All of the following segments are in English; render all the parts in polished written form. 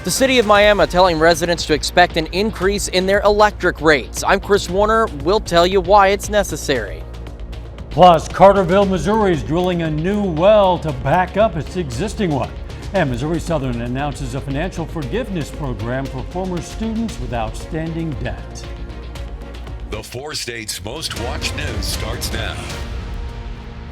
The city of Miami telling residents to expect an increase in their electric rates. I'm Chris Warner. We'll tell you why it's necessary. Plus, Carterville, Missouri is drilling a new well to back up its existing one. And Missouri Southern announces a financial forgiveness program for former students with outstanding debt. The 4 states' most watched news starts now.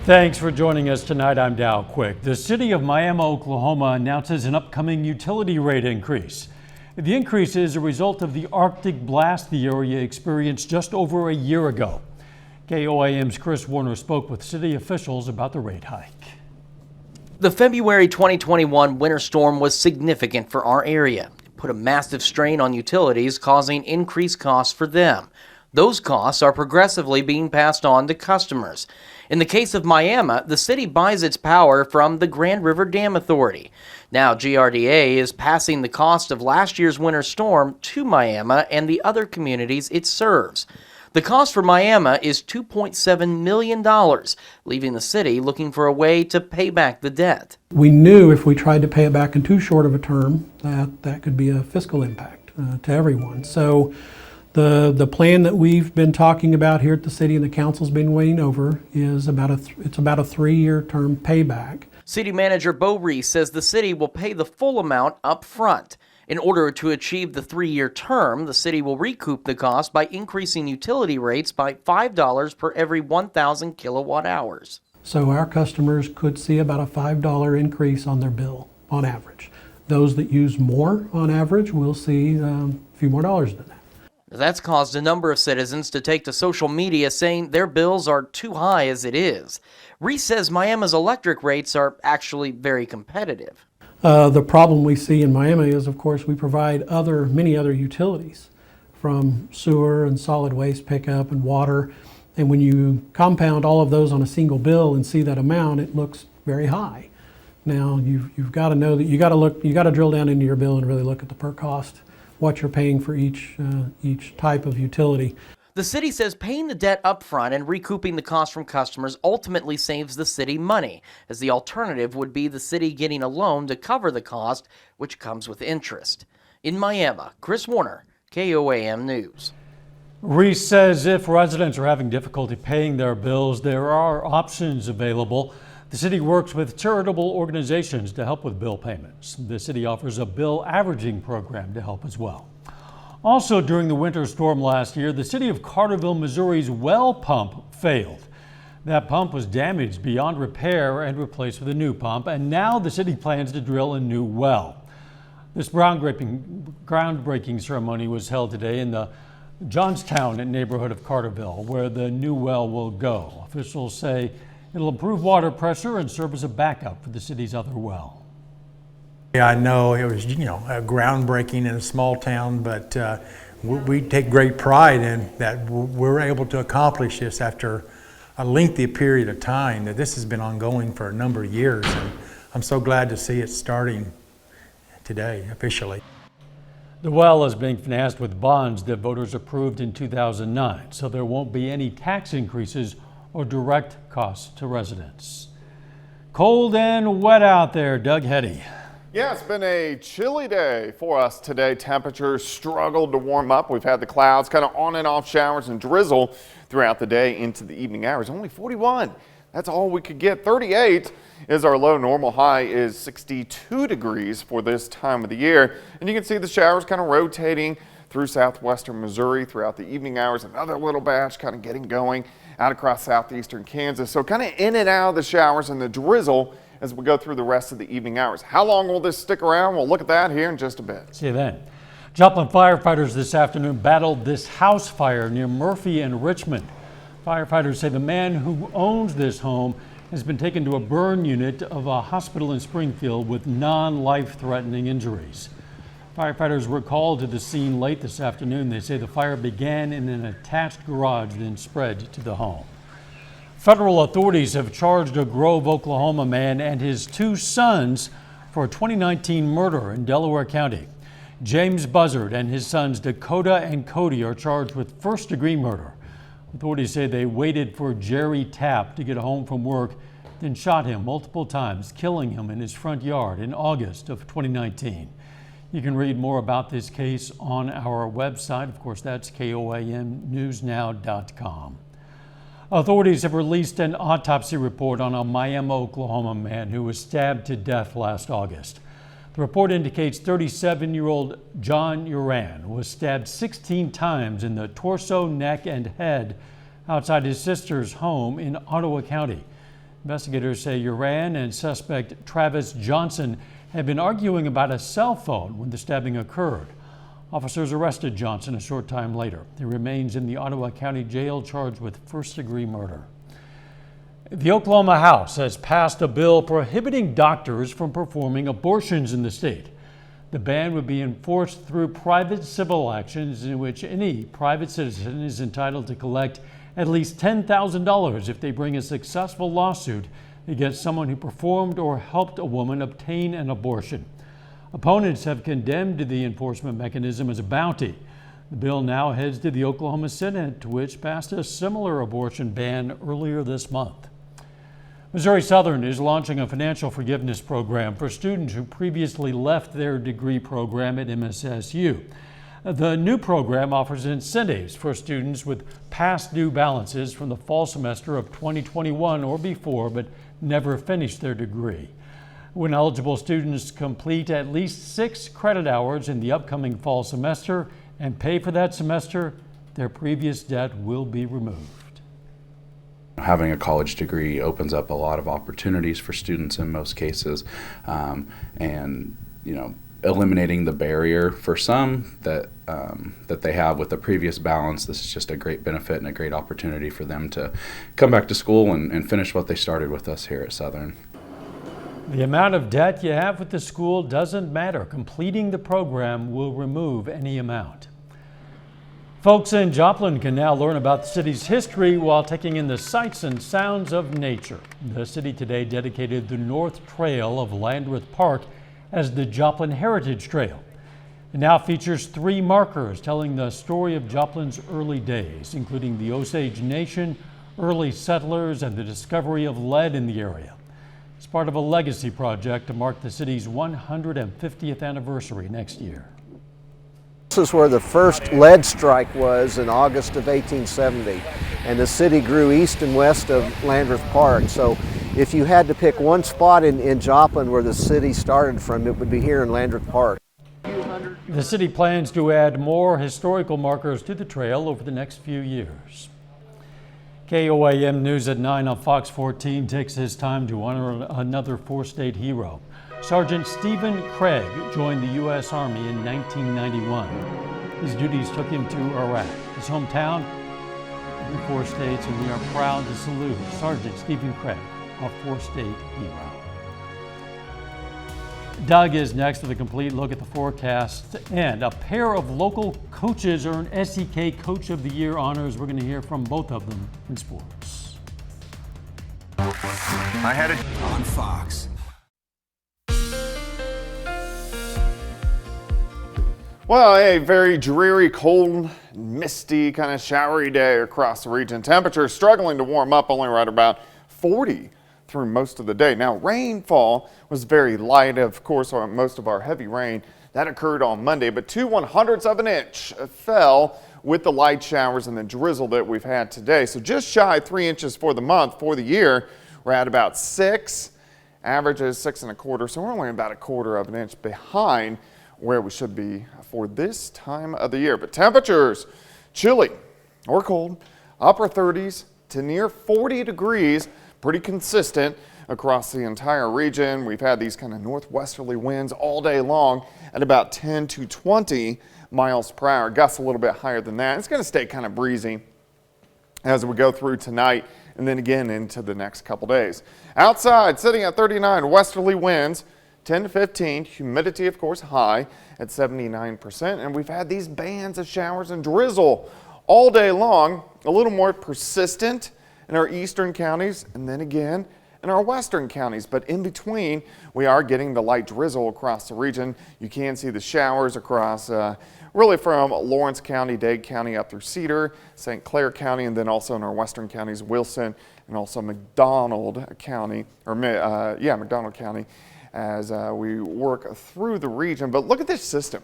Thanks for joining us tonight. I'm Dow Quick. The city of Miami, Oklahoma announces an upcoming utility rate increase. The increase is a result of the Arctic blast the area experienced just over a year ago. KOAM's Chris Warner spoke with city officials about the rate hike. The February 2021 winter storm was significant for our area. It put a massive strain on utilities, causing increased costs for them. Those costs are progressively being passed on to customers. In the case of Miami, the city buys its power from the Grand River Dam Authority. Now, GRDA is passing the cost of last year's winter storm to Miami and the other communities it serves. The cost for Miami is $2.7 million, leaving the city looking for a way to pay back the debt. We knew if we tried to pay it back in too short of a term, that could be a fiscal impact to everyone. So the plan that we've been talking about here at the city and the council's been weighing over is about a 3-year term payback. City Manager Bo Reese says the city will pay the full amount up front. In order to achieve the 3-year term, the city will recoup the cost by increasing utility rates by $5 per every 1,000 kilowatt hours. So our customers could see about a $5 increase on their bill on average. Those that use more on average will see a few more dollars than that. That's caused a number of citizens to take to social media saying their bills are too high as it is. Reese says Miami's electric rates are actually very competitive. The problem we see in Miami is, of course, we provide many other utilities, from sewer and solid waste pickup and water. And when you compound all of those on a single bill and see that amount, it looks very high. Now you've got to know that you got to drill down into your bill and really look at the per cost, what you're paying for each type of utility. The city says paying the debt up front and recouping the cost from customers ultimately saves the city money, as the alternative would be the city getting a loan to cover the cost, which comes with interest. In Miami, Chris Warner, KOAM News. Reese says if residents are having difficulty paying their bills, there are options available. The city works with charitable organizations to help with bill payments. The city offers a bill averaging program to help as well. Also, during the winter storm last year, the city of Carterville, Missouri's well pump failed. That pump was damaged beyond repair and replaced with a new pump, and now the city plans to drill a new well. This groundbreaking ceremony was held today in the Georgetown neighborhood of Carterville, where the new well will go. Officials say it'll improve water pressure and serve as a backup for the city's other well. Yeah, I know it was, groundbreaking in a small town, but we take great pride in that we're able to accomplish this after a lengthy period of time, that this has been ongoing for a number of years. And I'm so glad to see it starting today, officially. The well is being financed with bonds that voters approved in 2009, so there won't be any tax increases or direct costs to residents. Cold and wet out there, Doug Heddy. Yeah, it's been a chilly day for us today. Temperatures struggled to warm up. We've had the clouds, kind of on and off showers and drizzle throughout the day into the evening hours. Only 41. That's all we could get. 38 is our low. Normal high is 62 degrees for this time of the year. And you can see the showers kind of rotating through southwestern Missouri throughout the evening hours. Another little batch kind of getting going out across southeastern Kansas. So kind of in and out of the showers and the drizzle as we go through the rest of the evening hours. How long will this stick around? We'll look at that here in just a bit. See you then. Joplin firefighters this afternoon battled this house fire near Murphy and Richmond. Firefighters say the man who owns this home has been taken to a burn unit of a hospital in Springfield with non-life-threatening injuries. Firefighters were called to the scene late this afternoon. They say the fire began in an attached garage, then spread to the home. Federal authorities have charged a Grove, Oklahoma man and his 2 sons for a 2019 murder in Delaware County. James Buzzard and his sons Dakota and Cody are charged with first-degree murder. Authorities say they waited for Jerry Tapp to get home from work, then shot him multiple times, killing him in his front yard in August of 2019. You can read more about this case on our website. Of course, that's KOAMnewsnow.com. Authorities have released an autopsy report on a Miami, Oklahoma man who was stabbed to death last August. The report indicates 37-year-old John Uran was stabbed 16 times in the torso, neck, and head outside his sister's home in Ottawa County. Investigators say Uran and suspect Travis Johnson had been arguing about a cell phone when the stabbing occurred. Officers arrested Johnson a short time later. He remains in the Ottawa County Jail charged with first-degree murder. The Oklahoma House has passed a bill prohibiting doctors from performing abortions in the state. The ban would be enforced through private civil actions in which any private citizen is entitled to collect at least $10,000 if they bring a successful lawsuit against someone who performed or helped a woman obtain an abortion. Opponents have condemned the enforcement mechanism as a bounty. The bill now heads to the Oklahoma Senate, which passed a similar abortion ban earlier this month. Missouri Southern is launching a financial forgiveness program for students who previously left their degree program at Mssu. The new program offers incentives for students with past due balances from the fall semester of 2021 or before, but never finished their degree. When eligible students complete at least 6 credit hours in the upcoming fall semester and pay for that semester, their previous debt will be removed. Having a college degree opens up a lot of opportunities for students in most cases, and eliminating the barrier for some that they have with the previous balance. This is just a great benefit and a great opportunity for them to come back to school and finish what they started with us here at Southern. The amount of debt you have with the school doesn't matter. Completing the program will remove any amount. Folks in Joplin can now learn about the city's history while taking in the sights and sounds of nature. The city today dedicated the North Trail of Landreth Park as the Joplin Heritage Trail. It now features 3 markers telling the story of Joplin's early days, including the Osage Nation, early settlers, and the discovery of lead in the area. It's part of a legacy project to mark the city's 150th anniversary next year. This is where the first lead strike was in August of 1870, and the city grew east and west of Landreth Park. So if you had to pick one spot in Joplin where the city started from, it would be here in Landreth Park. The city plans to add more historical markers to the trail over the next few years. KOAM News at 9 on Fox 14 takes this time to honor another 4-state hero. Sergeant Stephen Craig joined the U.S. Army in 1991. His duties took him to Iraq, his hometown, in 4 states, and we are proud to salute Sergeant Stephen Craig, a 4-state hero. Doug is next with a complete look at the forecast, and a pair of local coaches earned SEK Coach of the Year honors. We're going to hear from both of them in sports. I had it on Fox. Well, a very dreary, cold, misty, kind of showery day across the region. Temperatures struggling to warm up, only right about 40 through most of the day. Now, rainfall was very light. Of course, most of our heavy rain that occurred on Monday, but 2/100ths of an inch fell with the light showers and the drizzle that we've had today. So just shy of 3 inches for the month. For the year, we're at about 6. Average is 6 1/4, so we're only about 1/4 of an inch behind where we should be for this time of the year. But temperatures, chilly or cold, upper 30s to near 40 degrees, pretty consistent across the entire region. We've had these kind of northwesterly winds all day long at about 10 to 20 miles per hour. Gusts a little bit higher than that. It's going to stay kind of breezy as we go through tonight and then again into the next couple days. Outside, sitting at 39, westerly winds, 10 to 15, humidity, of course, high at 79%. And we've had these bands of showers and drizzle all day long, a little more persistent in our eastern counties and then again in our western counties. But in between, we are getting the light drizzle across the region. You can see the showers across really from Lawrence County, Dade County up through Cedar, St. Clair County, and then also in our western counties, Wilson and also McDonald County, McDonald County. as we work through the region. But look at this system.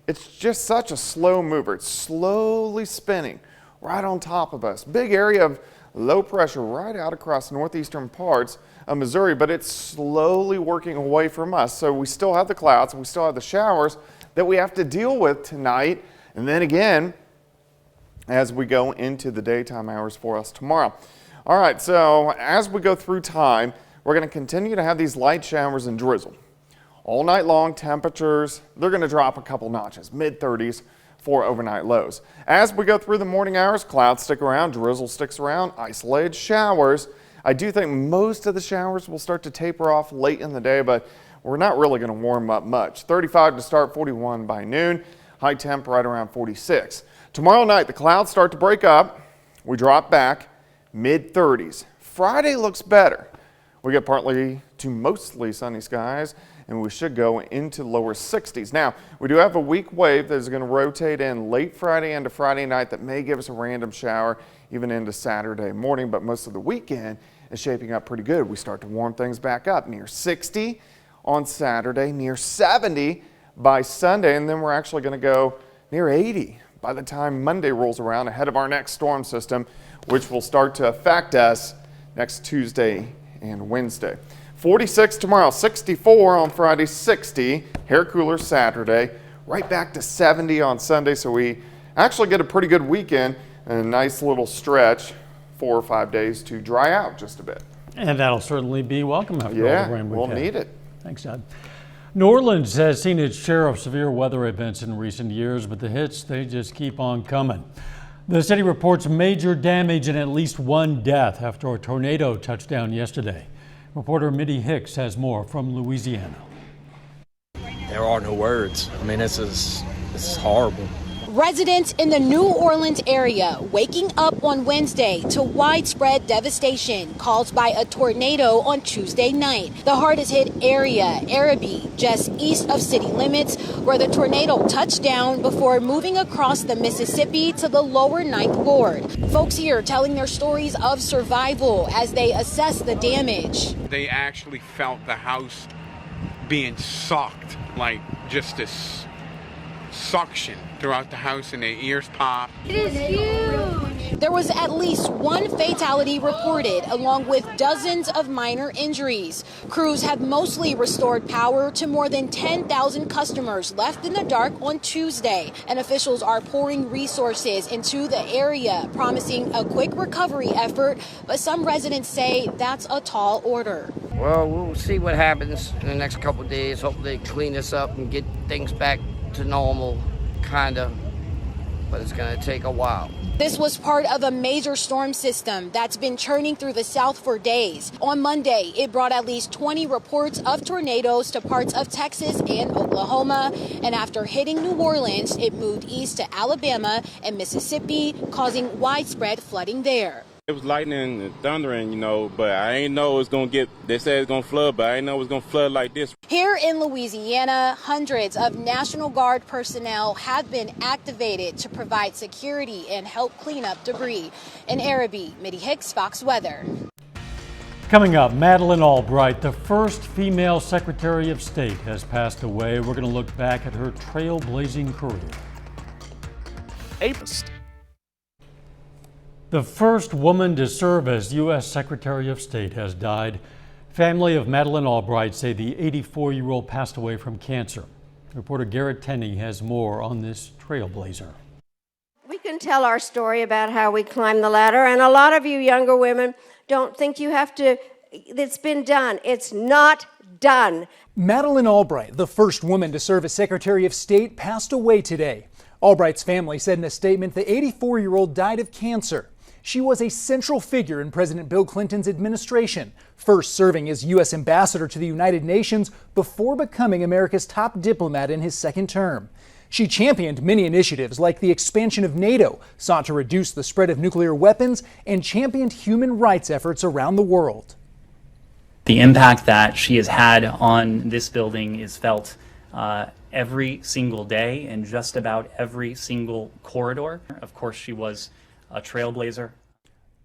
It's just such a slow mover. It's slowly spinning right on top of us. Big area of low pressure right out across northeastern parts of Missouri, but it's slowly working away from us. So we still have the clouds, we still have the showers that we have to deal with tonight, and then again as we go into the daytime hours for us tomorrow. All right, so as we go through time, we're going to continue to have these light showers and drizzle. All night long, temperatures, they're going to drop a couple notches, mid-30s for overnight lows. As we go through the morning hours, clouds stick around, drizzle sticks around, isolated showers. I do think most of the showers will start to taper off late in the day, but we're not really going to warm up much. 35 to start, 41 by noon, high temp right around 46. Tomorrow night, the clouds start to break up. We drop back, mid-30s. Friday looks better. We get partly to mostly sunny skies, and we should go into lower 60s. Now, we do have a weak wave that is going to rotate in late Friday into Friday night that may give us a random shower even into Saturday morning, but most of the weekend is shaping up pretty good. We start to warm things back up, near 60 on Saturday, near 70 by Sunday, and then we're actually going to go near 80 by the time Monday rolls around, ahead of our next storm system, which will start to affect us next Tuesday and Wednesday. 46 tomorrow, 64 on Friday, 60, hair cooler Saturday, right back to 70 on Sunday. So we actually get a pretty good weekend and a nice little stretch, 4 or 5 days to dry out just a bit. And that'll certainly be welcome after all the rain we've we'll had. need it. Thanks, Dad. New Orleans has seen its share of severe weather events in recent years, but the hits, they just keep on coming. The city reports major damage and at least one death after a tornado touched down yesterday. Reporter Mitty Hicks has more from Louisiana. There are no words. I mean, this is horrible. Residents in the New Orleans area waking up on Wednesday to widespread devastation caused by a tornado on Tuesday night. The hardest hit area, Arabi, just east of city limits, where the tornado touched down before moving across the Mississippi to the lower Ninth Ward. Folks here telling their stories of survival as they assess the damage. They actually felt the house being sucked, like just this suction throughout the house, and their ears popped. It is huge. There was at least one fatality reported, along with dozens of minor injuries. Crews have mostly restored power to more than 10,000 customers left in the dark on Tuesday, and officials are pouring resources into the area, promising a quick recovery effort, but some residents say that's a tall order. Well, we'll see what happens in the next couple of days. Hopefully clean this up and get things back to normal, kind of, but it's going to take a while. This was part of a major storm system that's been churning through the South for days. On Monday, it brought at least 20 reports of tornadoes to parts of Texas and Oklahoma. And after hitting New Orleans, it moved east to Alabama and Mississippi, causing widespread flooding there. It was lightning and thundering, but I ain't know it was going to get, they said it's going to flood, but I didn't know it was going to flood like this. Here in Louisiana, hundreds of National Guard personnel have been activated to provide security and help clean up debris. In Arabi, Mitty Hicks, Fox Weather. Coming up, Madeleine Albright, the first female Secretary of State, has passed away. We're going to look back at her trailblazing career. The first woman to serve as U.S. Secretary of State has died. Family of Madeleine Albright say the 84-year-old passed away from cancer. Reporter Garrett Tenney has more on this trailblazer. We can tell our story about how we climbed the ladder, and a lot of you younger women don't think you have to, it's been done. It's not done. Madeleine Albright, the first woman to serve as Secretary of State, passed away today. Albright's family said in a statement the 84-year-old died of cancer. She was a central figure in President Bill Clinton's administration, first serving as U.S. ambassador to the United Nations before becoming America's top diplomat in his second term. She championed many initiatives like the expansion of Nato, sought to reduce the spread of nuclear weapons, and championed human rights efforts around the world. The impact that she has had on this building is felt every single day in just about every single corridor. Of course, she was a trailblazer.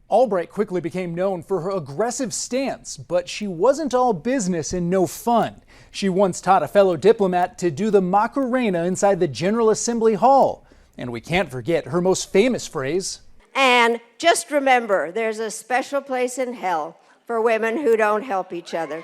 Albright quickly became known for her aggressive stance, but she wasn't all business and no fun. She once taught a fellow diplomat to do the Macarena inside the General Assembly Hall. And we can't forget her most famous phrase. And just remember, there's a special place in hell for women who don't help each other.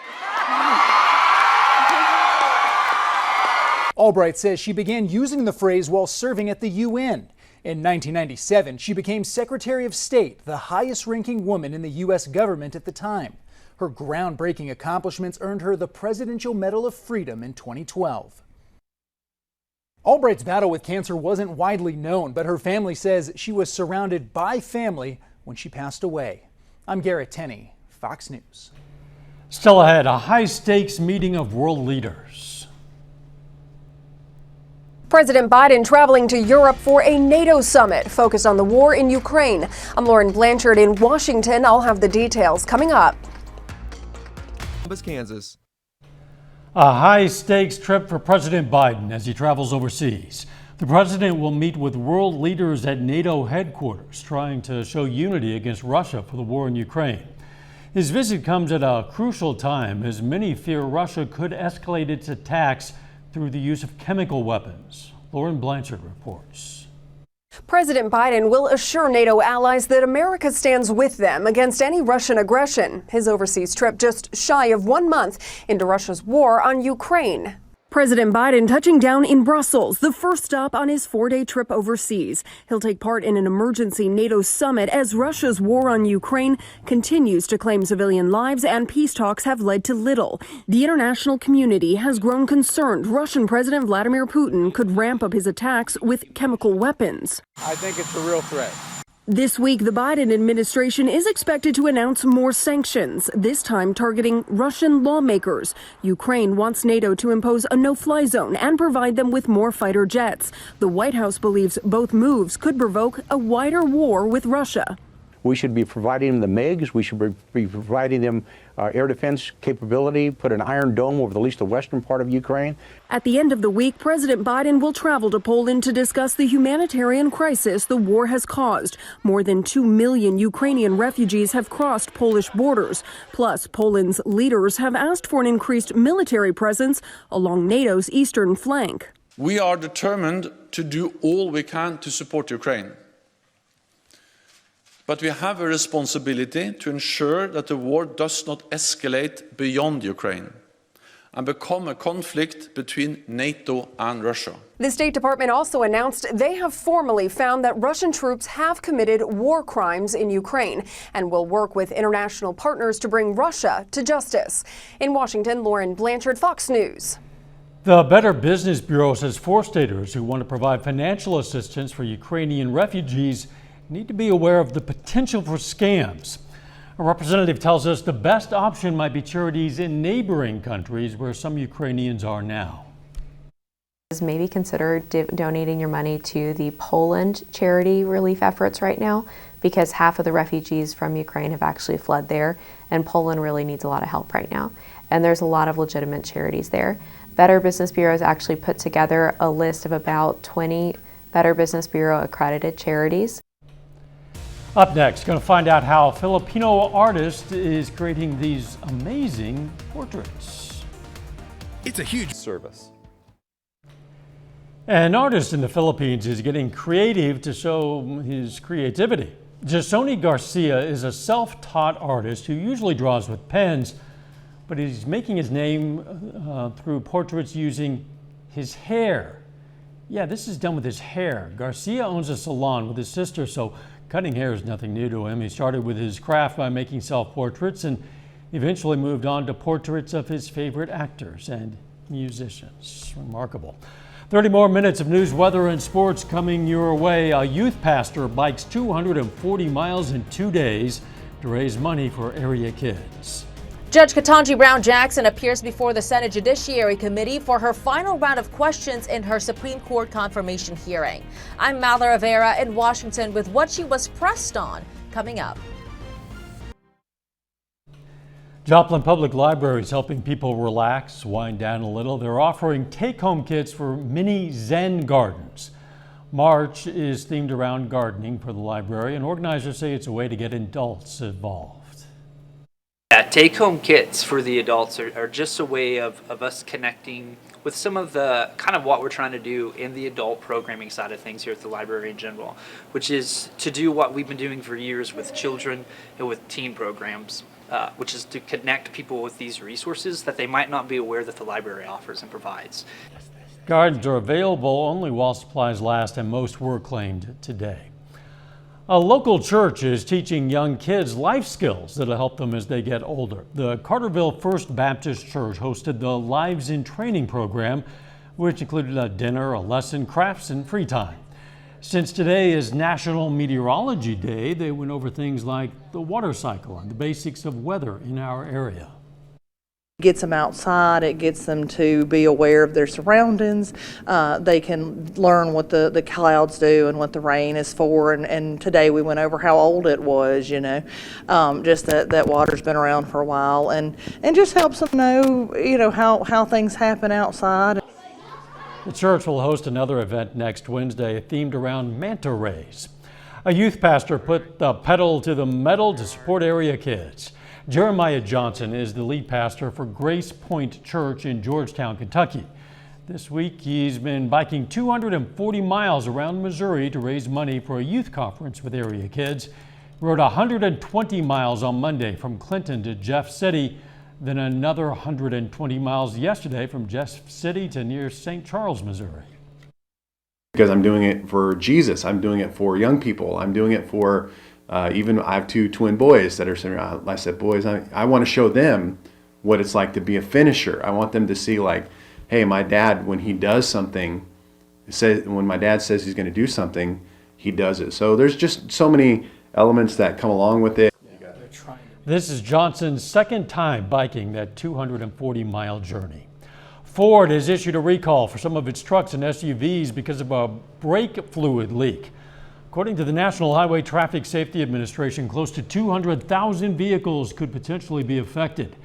Albright says she began using the phrase while serving at the UN. In 1997, she became Secretary of State, the highest-ranking woman in the U.S. government at the time. Her groundbreaking accomplishments earned her the Presidential Medal of Freedom in 2012. Albright's battle with cancer wasn't widely known, but her family says she was surrounded by family when she passed away. I'm Garrett Tenney, Fox News. Still ahead, a high-stakes meeting of world leaders. President Biden traveling to Europe for a NATO summit focused on the war in Ukraine. I'm Lauren Blanchard in Washington. I'll have the details coming up. Kansas. A high-stakes trip for President Biden as he travels overseas. The president will meet with world leaders at NATO headquarters, trying to show unity against Russia for the war in Ukraine. His visit comes at a crucial time as many fear Russia could escalate its attacks through the use of chemical weapons. Lauren Blanchard reports. President Biden will assure NATO allies that America stands with them against any Russian aggression. His overseas trip just shy of 1 month into Russia's war on Ukraine. President Biden touching down in Brussels, the first stop on his 4-day trip overseas. He'll take part in an emergency NATO summit as Russia's war on Ukraine continues to claim civilian lives and peace talks have led to little. The international community has grown concerned Russian President Vladimir Putin could ramp up his attacks with chemical weapons. I think it's a real threat. This week, the Biden administration is expected to announce more sanctions, this time targeting Russian lawmakers. Ukraine wants NATO to impose a no-fly zone and provide them with more fighter jets. The White House believes both moves could provoke a wider war with Russia. We should be providing them the MiGs. We should be providing them air defense capability, put an Iron Dome over at least the western part of Ukraine. At the end of the week, President Biden will travel to Poland to discuss the humanitarian crisis the war has caused. More than 2 million Ukrainian refugees have crossed Polish borders. Plus, Poland's leaders have asked for an increased military presence along NATO's eastern flank. We are determined to do all we can to support Ukraine. But we have a responsibility to ensure that the war does not escalate beyond Ukraine and become a conflict between NATO and Russia. The State Department also announced they have formally found that Russian troops have committed war crimes in Ukraine and will work with international partners to bring Russia to justice. In Washington, Lauren Blanchard, Fox News. The Better Business Bureau says 4 staters who want to provide financial assistance for Ukrainian refugees need to be aware of the potential for scams. A representative tells us the best option might be charities in neighboring countries where some Ukrainians are now. Maybe consider donating your money to the Poland charity relief efforts right now, because half of the refugees from Ukraine have actually fled there, and Poland really needs a lot of help right now. And there's a lot of legitimate charities there. Better Business Bureau has actually put together a list of about 20 Better Business Bureau accredited charities. Up next, going to find out how a Filipino artist is creating these amazing portraits. It's a huge service. An artist in the Philippines is getting creative to show his creativity. Jasoni Garcia is a self-taught artist who usually draws with pens, but he's making his name through portraits using his hair. Yeah, this is done with his hair. Garcia owns a salon with his sister, so cutting hair is nothing new to him. He started with his craft by making self-portraits and eventually moved on to portraits of his favorite actors and musicians. Remarkable. 30 more minutes of news, weather, and sports coming your way. A youth pastor bikes 240 miles in 2 days to raise money for area kids. Judge Ketanji Brown Jackson appears before the Senate Judiciary Committee for her final round of questions in her Supreme Court confirmation hearing. I'm Mallory Rivera in Washington with what she was pressed on coming up. Joplin Public Library is helping people relax, wind down a little. They're offering take-home kits for mini Zen gardens. March is themed around gardening for the library, and organizers say it's a way to get adults involved. Yeah, take-home kits for the adults are just a way of us connecting with some of the kind of what we're trying to do in the adult programming side of things here at the library in general, which is to do what we've been doing for years with children and with teen programs, which is to connect people with these resources that they might not be aware that the library offers and provides. Gardens are available only while supplies last, and most were claimed today. A local church is teaching young kids life skills that'll help them as they get older. The Carterville First Baptist Church hosted the Lives in Training program, which included a dinner, a lesson, crafts, and free time. Since today is National Meteorology Day, they went over things like the water cycle and the basics of weather in our area. Gets them outside, it gets them to be aware of their surroundings. They can learn what the clouds do and what the rain is for. And today we went over how old it was, you know, just that water's been around for a while, and just helps them know, you know, how things happen outside. The church will host another event next Wednesday themed around manta rays. A youth pastor put the pedal to the metal to support area kids. Jeremiah Johnson is the lead pastor for Grace Point Church in Georgetown, Kentucky. This week, he's been biking 240 miles around Missouri to raise money for a youth conference with area kids. He rode 120 miles on Monday from Clinton to Jeff City, then another 120 miles yesterday from Jeff City to near St. Charles, Missouri. Because I'm doing it for Jesus, I'm doing it for young people, I'm doing it for even I have two twin boys that are sitting around. I said, boys, I want to show them what it's like to be a finisher. I want them to see, like, hey, my dad, when he does something, when my dad says he's going to do something, he does it. So there's just so many elements that come along with it. This is Johnson's second time biking that 240-mile journey. Ford has issued a recall for some of its trucks and SUVs because of a brake fluid leak. According to the National Highway Traffic Safety Administration, close to 200,000 vehicles could potentially be affected.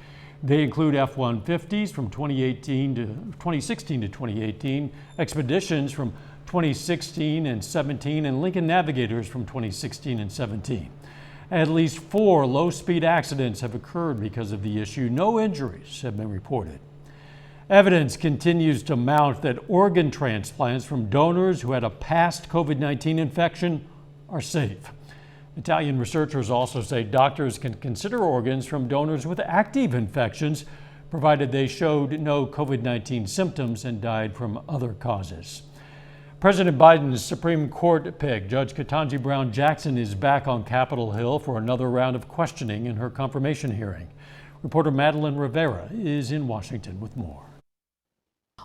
They include F-150s from 2016 to 2018, Expeditions from 2016 and 17, and Lincoln Navigators from 2016 and 17. At least 4 low-speed accidents have occurred because of the issue. No injuries have been reported. Evidence continues to mount that organ transplants from donors who had a past COVID-19 infection are safe. Italian researchers also say doctors can consider organs from donors with active infections, provided they showed no COVID-19 symptoms and died from other causes. President Biden's Supreme Court pick, Judge Ketanji Brown Jackson, is back on Capitol Hill for another round of questioning in her confirmation hearing. Reporter Madeleine Rivera is in Washington with more.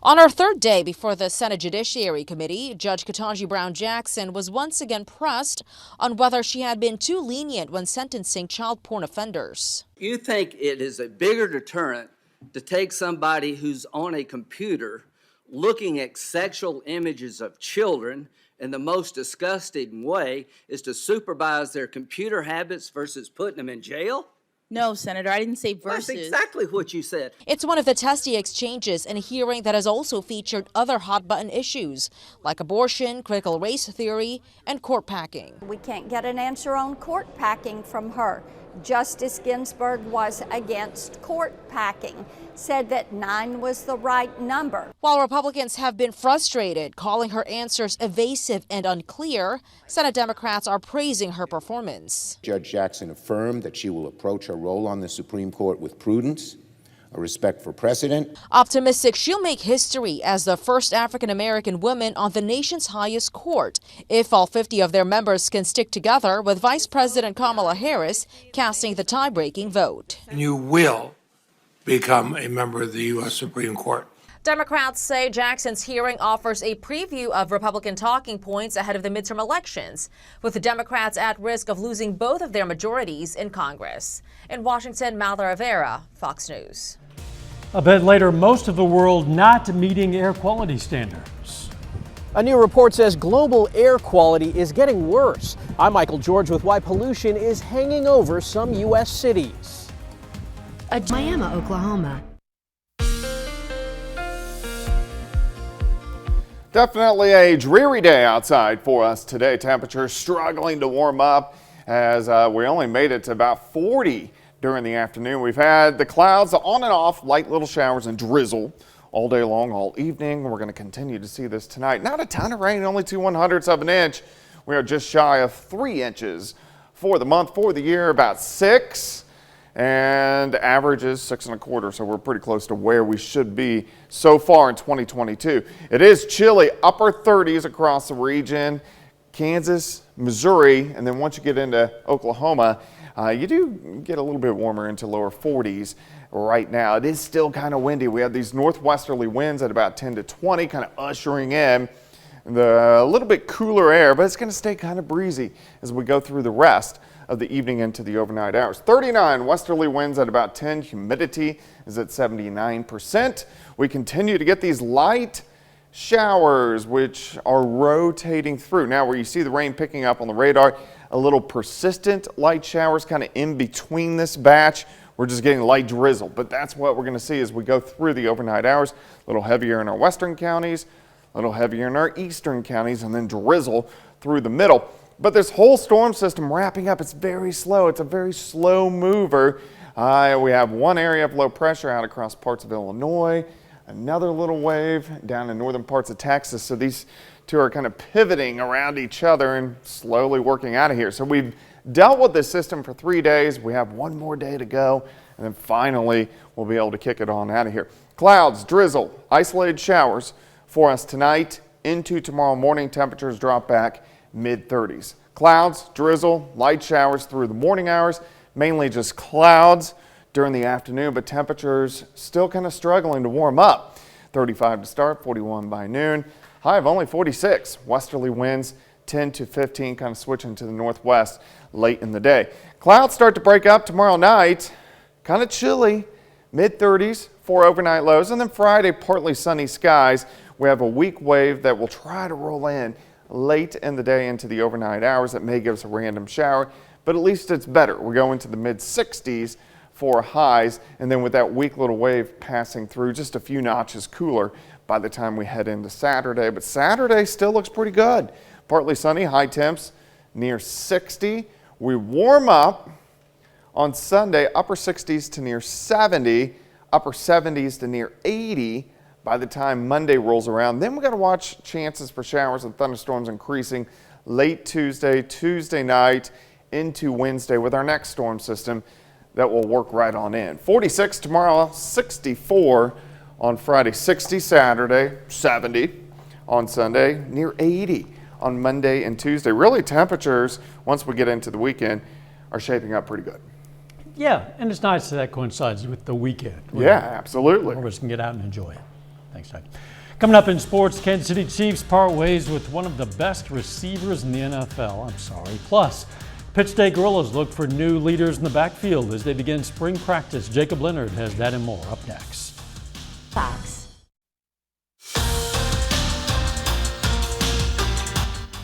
On her third day before the Senate Judiciary Committee, Judge Ketanji Brown Jackson was once again pressed on whether she had been too lenient when sentencing child porn offenders. You think it is a bigger deterrent to take somebody who's on a computer looking at sexual images of children in the most disgusting way is to supervise their computer habits versus putting them in jail? No, Senator, I didn't say versus. That's exactly what you said. It's one of the testy exchanges in a hearing that has also featured other hot-button issues, like abortion, critical race theory, and court packing. We can't get an answer on court packing from her. Justice Ginsburg was against court packing, said that 9 was the right number. While Republicans have been frustrated, calling her answers evasive and unclear, Senate Democrats are praising her performance. Judge Jackson affirmed that she will approach her role on the Supreme Court with prudence, a respect for precedent. Optimistic she'll make history as the first African-American woman on the nation's highest court, if all 50 of their members can stick together, with Vice President Kamala Harris casting the tie-breaking vote. And you will become a member of the U.S. Supreme Court. Democrats say Jackson's hearing offers a preview of Republican talking points ahead of the midterm elections, with the Democrats at risk of losing both of their majorities in Congress. In Washington, Malda Rivera, Fox News. A bit later, most of the world not meeting air quality standards. A new report says global air quality is getting worse. I'm Michael George with why pollution is hanging over some U.S. cities. Miami, Oklahoma. Definitely a dreary day outside for us today. Temperatures struggling to warm up as we only made it to about 40 during the afternoon. We've had the clouds on and off, light little showers and drizzle all day long, all evening. We're going to continue to see this tonight. Not a ton of rain, only 2/100ths of an inch. We are just shy of 3 inches for the month. For the year, about 6. And average is 6 1/4, so we're pretty close to where we should be so far in 2022. It is chilly, upper 30s across the region, Kansas, Missouri, and then once you get into Oklahoma, you do get a little bit warmer into lower 40s right now. It is still kind of windy. We have these northwesterly winds at about 10 to 20, kind of ushering in a little bit cooler air, but it's going to stay kind of breezy as we go through the rest of the evening into the overnight hours. 39 westerly winds at about 10. Humidity is at 79%. We continue to get these light showers which are rotating through. Now where you see the rain picking up on the radar, a little persistent light showers kind of in between this batch. We're just getting light drizzle, but that's what we're going to see as we go through the overnight hours. A little heavier in our western counties, a little heavier in our eastern counties, and then drizzle through the middle. But this whole storm system wrapping up, it's very slow. It's a very slow mover. We have one area of low pressure out across parts of Illinois, another little wave down in northern parts of Texas. So these two are kind of pivoting around each other and slowly working out of here. So we've dealt with this system for 3 days. We have one more day to go, and then finally we'll be able to kick it on out of here. Clouds, drizzle, isolated showers for us tonight into tomorrow morning. Temperatures drop back mid-30s. Clouds, drizzle, light showers through the morning hours, mainly just clouds during the afternoon, but temperatures still kind of struggling to warm up. 35 to start, 41 by noon. High of only 46. Westerly winds 10 to 15, kind of switching to the northwest late in the day. Clouds start to break up tomorrow night, kind of chilly, mid-30s for overnight lows, and then Friday, partly sunny skies. We have a weak wave that will try to roll in late in the day into the overnight hours. That may give us a random shower, but at least it's better. We go into the mid-60s for highs, and then with that weak little wave passing through, just a few notches cooler by the time we head into Saturday. But Saturday still looks pretty good. Partly sunny, high temps near 60. We warm up on Sunday, upper 60s to near 70, upper 70s to near 80 by the time Monday rolls around. Then we got to watch chances for showers and thunderstorms increasing late Tuesday, Tuesday night into Wednesday with our next storm system that will work right on in. 46 tomorrow, 64 on Friday, 60 Saturday, 70 on Sunday, near 80 on Monday and Tuesday. Really, temperatures, once we get into the weekend, are shaping up pretty good. Yeah, and it's nice that coincides with the weekend. Yeah, absolutely. All of us can get out and enjoy it. Thanks, Doug. Coming up in sports, Kansas City Chiefs part ways with one of the best receivers in the NFL. Plus, Pitt State Gorillas look for new leaders in the backfield as they begin spring practice. Jacob Leonard has that and more up next. Fox.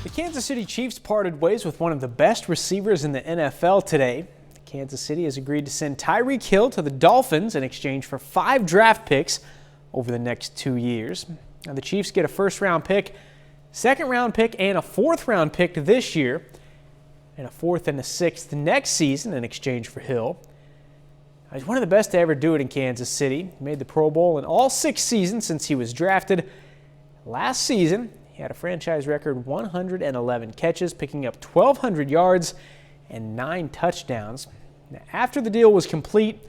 The Kansas City Chiefs parted ways with one of the best receivers in the NFL today. Kansas City has agreed to send Tyreek Hill to the Dolphins in exchange for 5 draft picks over the next 2 years. Now the Chiefs get a first-round pick, second-round pick, and a fourth-round pick this year, and a fourth and a sixth next season in exchange for Hill. He's one of the best to ever do it in Kansas City. He made the Pro Bowl in all 6 seasons since he was drafted. Last season, he had a franchise record 111 catches, picking up 1,200 yards and 9 touchdowns. Now, after the deal was complete,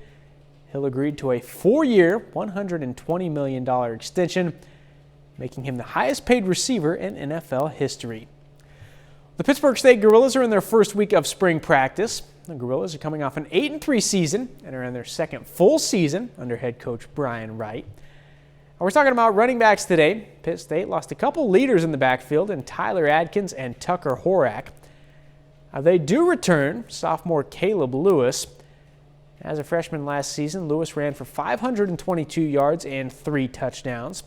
Hill agreed to a 4-year, $120 million extension, making him the highest-paid receiver in NFL history. The Pittsburgh State Gorillas are in their first week of spring practice. The Gorillas are coming off an 8-3 season and are in their second full season under head coach Brian Wright. We're talking about running backs today. Pitt State lost a couple leaders in the backfield in Tyler Adkins and Tucker Horak. They do return sophomore Caleb Lewis. As a freshman last season, Lewis ran for 522 yards and 3 touchdowns.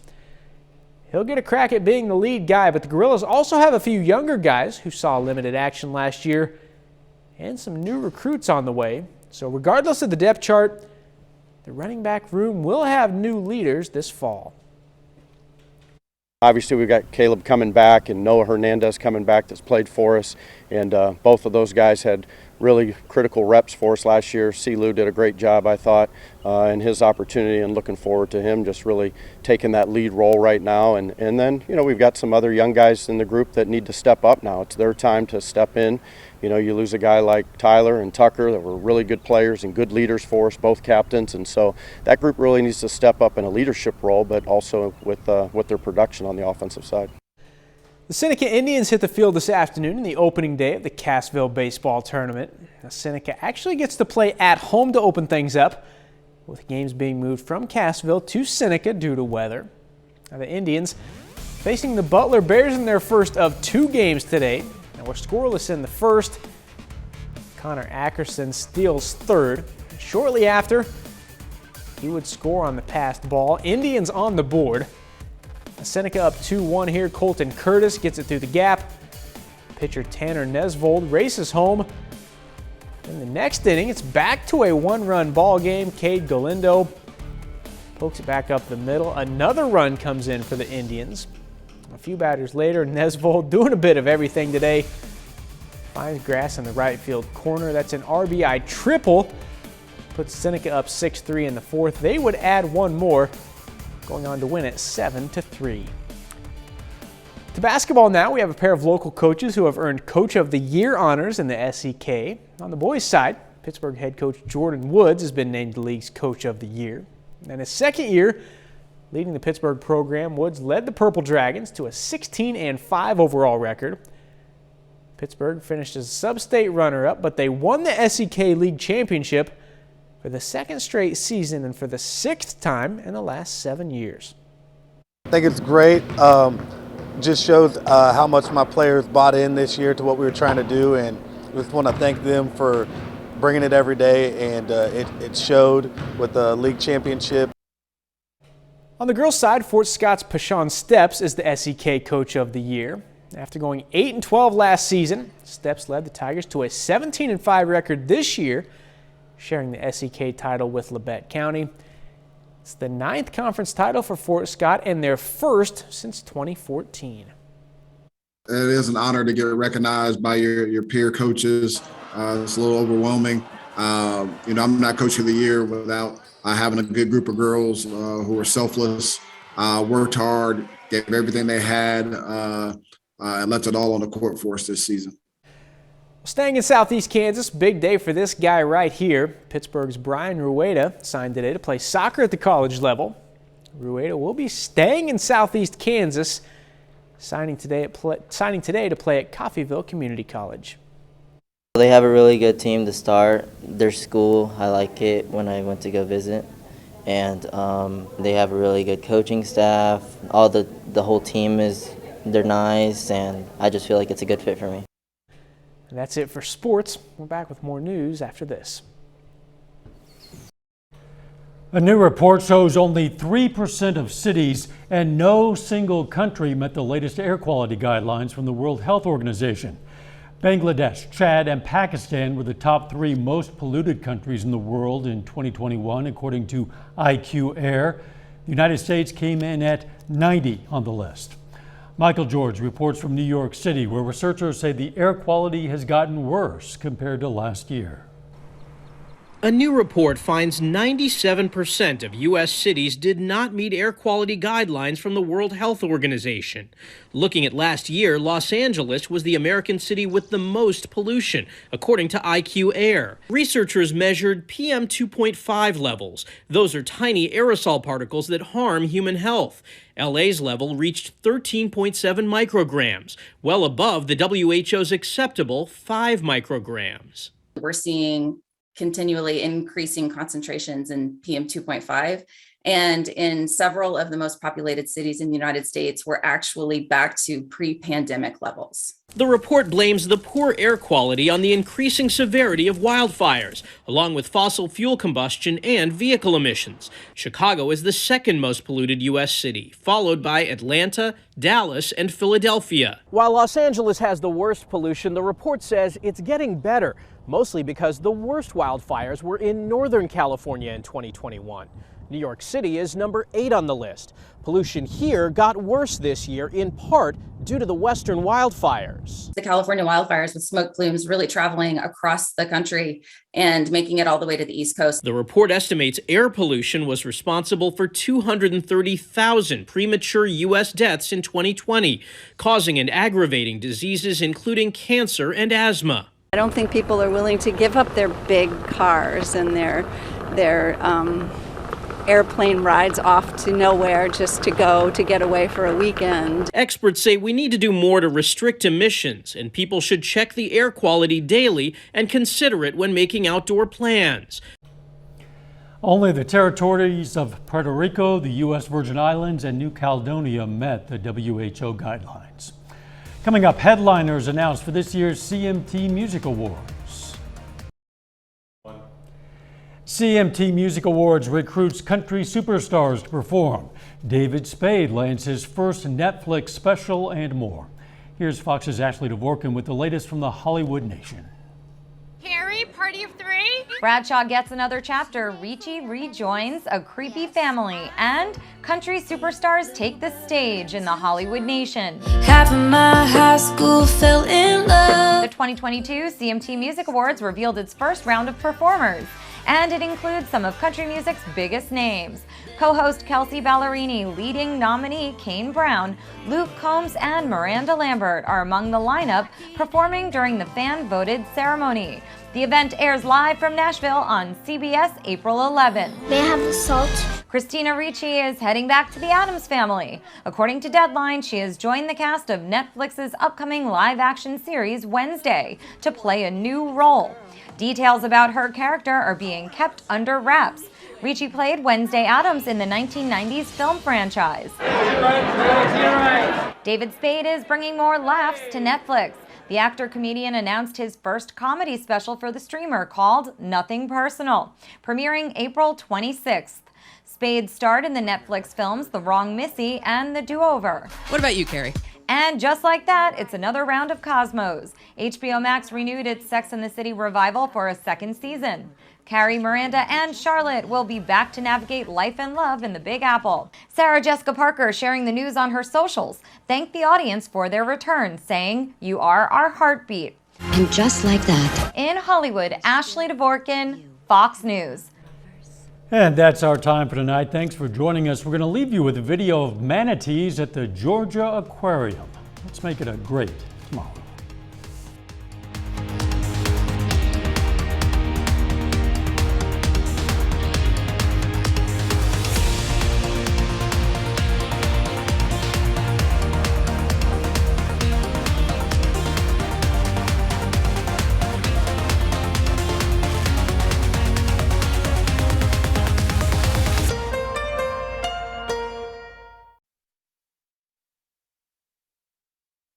He'll get a crack at being the lead guy, but the Gorillas also have a few younger guys who saw limited action last year and some new recruits on the way. So regardless of the depth chart, the running back room will have new leaders this fall. Obviously, we've got Caleb coming back and Noah Hernandez coming back that's played for us. And both of those guys had really critical reps for us last year. Silu did a great job, I thought, in his opportunity, and looking forward to him just really taking that lead role right now. And then, you know, we've got some other young guys in the group that need to step up now. It's their time to step in. You know, you lose a guy like Tyler and Tucker that were really good players and good leaders for us, both captains. And so that group really needs to step up in a leadership role, but also with their production on the offensive side. The Seneca Indians hit the field this afternoon in the opening day of the Cassville baseball tournament. Now, Seneca actually gets to play at home to open things up, with games being moved from Cassville to Seneca due to weather. Now, the Indians facing the Butler Bears in their first of 2 games today. Now, we're scoreless in the first. Connor Ackerson steals third. Shortly after, he would score on the passed ball. Indians on the board. Seneca up 2-1 here. Colton Curtis gets it through the gap. Pitcher Tanner Nesvold races home. In the next inning, it's back to a 1-run ball game. Cade Galindo pokes it back up the middle. Another run comes in for the Indians. A few batters later, Nesvold doing a bit of everything today. Finds grass in the right field corner. That's an RBI triple. Puts Seneca up 6-3 in the fourth. They would add one more, going on to win it 7-3. To basketball now, we have a pair of local coaches who have earned Coach of the Year honors in the SEK. On the boys' side, Pittsburgh head coach Jordan Woods has been named the league's Coach of the Year. In his second year leading the Pittsburgh program, Woods led the Purple Dragons to a 16-5 overall record. Pittsburgh finished as a sub-state runner-up, but they won the SEK League Championship for the second straight season and for the 6th time in the last 7 years. I think it's great. Just shows how much my players bought in this year to what we were trying to do, and just want to thank them for bringing it every day, and it showed with the league championship. On the girls' side, Fort Scott's Pashawn Steps is the SEK Coach of the Year. After going 8-12 last season, Steps led the Tigers to a 17-5 record this year, sharing the SEK title with Labette County. It's the 9th conference title for Fort Scott and their first since 2014. It is an honor to get recognized by your peer coaches. It's a little overwhelming. I'm not Coach of the Year without having a good group of girls who are selfless, worked hard, gave everything they had, and left it all on the court for us this season. Staying in Southeast Kansas, big day for this guy right here. Pittsburgh's Brian Rueda signed today to play soccer at the college level. Rueda will be staying in Southeast Kansas, signing today to play at Coffeyville Community College. They have a really good team to start. Their school, I like it when I went to go visit. And they have a really good coaching staff. The whole team they're nice, and I just feel like it's a good fit for me. And that's it for sports. We're back with more news after this. A new report shows only 3% of cities and no single country met the latest air quality guidelines from the World Health Organization. Bangladesh, Chad, and Pakistan were the top 3 most polluted countries in the world in 2021, according to IQ Air. The United States came in at 90 on the list. Michael George reports from New York City, where researchers say the air quality has gotten worse compared to last year. A new report finds 97% of U.S. cities did not meet air quality guidelines from the World Health Organization. Looking at last year, Los Angeles was the American city with the most pollution, according to IQ Air. Researchers measured PM 2.5 levels. Those are tiny aerosol particles that harm human health. LA's level reached 13.7 micrograms, well above the WHO's acceptable 5 micrograms. We're seeing continually increasing concentrations in PM 2.5. And in several of the most populated cities in the United States, we're actually back to pre-pandemic levels. The report blames the poor air quality on the increasing severity of wildfires, along with fossil fuel combustion and vehicle emissions. Chicago is the second most polluted U.S. city, followed by Atlanta, Dallas, and Philadelphia. While Los Angeles has the worst pollution, the report says it's getting better, mostly because the worst wildfires were in Northern California in 2021. New York City is number 8 on the list. Pollution here got worse this year, in part due to the western wildfires. The California wildfires with smoke plumes really traveling across the country and making it all the way to the East Coast. The report estimates air pollution was responsible for 230,000 premature U.S. deaths in 2020, causing and aggravating diseases including cancer and asthma. I don't think people are willing to give up their big cars and their airplane rides off to nowhere just to get away for a weekend. Experts say we need to do more to restrict emissions, and people should check the air quality daily and consider it when making outdoor plans. Only the territories of Puerto Rico, the U.S. Virgin Islands, and New Caledonia met the WHO guidelines. Coming up, headliners announced for this year's CMT Music Awards. CMT Music Awards recruits country superstars to perform. David Spade lands his first Netflix special and more. Here's Fox's Ashley Dvorkin with the latest from the Hollywood Nation. Carrie, party of 3. Bradshaw gets another chapter. Ricci rejoins a creepy family. And country superstars take the stage in the Hollywood Nation. Half of my high school fell in love. The 2022 CMT Music Awards revealed its first round of performers. And it includes some of country music's biggest names. Co-host Kelsey Ballerini, leading nominee Kane Brown, Luke Combs, and Miranda Lambert are among the lineup performing during the fan-voted ceremony. The event airs live from Nashville on CBS April 11. May I have the salt? Christina Ricci is heading back to the Addams Family. According to Deadline, she has joined the cast of Netflix's upcoming live-action series Wednesday to play a new role. Details about her character are being kept under wraps. Ricci played Wednesday Addams in the 1990s film franchise. David Spade is bringing more laughs to Netflix. The actor-comedian announced his first comedy special for the streamer called Nothing Personal, premiering April 26th. Spade starred in the Netflix films The Wrong Missy and The Do-Over. What about you, Carrie? And just like that, it's another round of Cosmos. HBO Max renewed its Sex and the City revival for a second season. Carrie, Miranda, and Charlotte will be back to navigate life and love in the Big Apple. Sarah Jessica Parker, sharing the news on her socials, thanked the audience for their return, saying, "You are our heartbeat." And just like that. In Hollywood, Ashley Dvorkin, Fox News. And that's our time for tonight. Thanks for joining us. We're going to leave you with a video of manatees at the Georgia Aquarium. Let's make it a great tomorrow.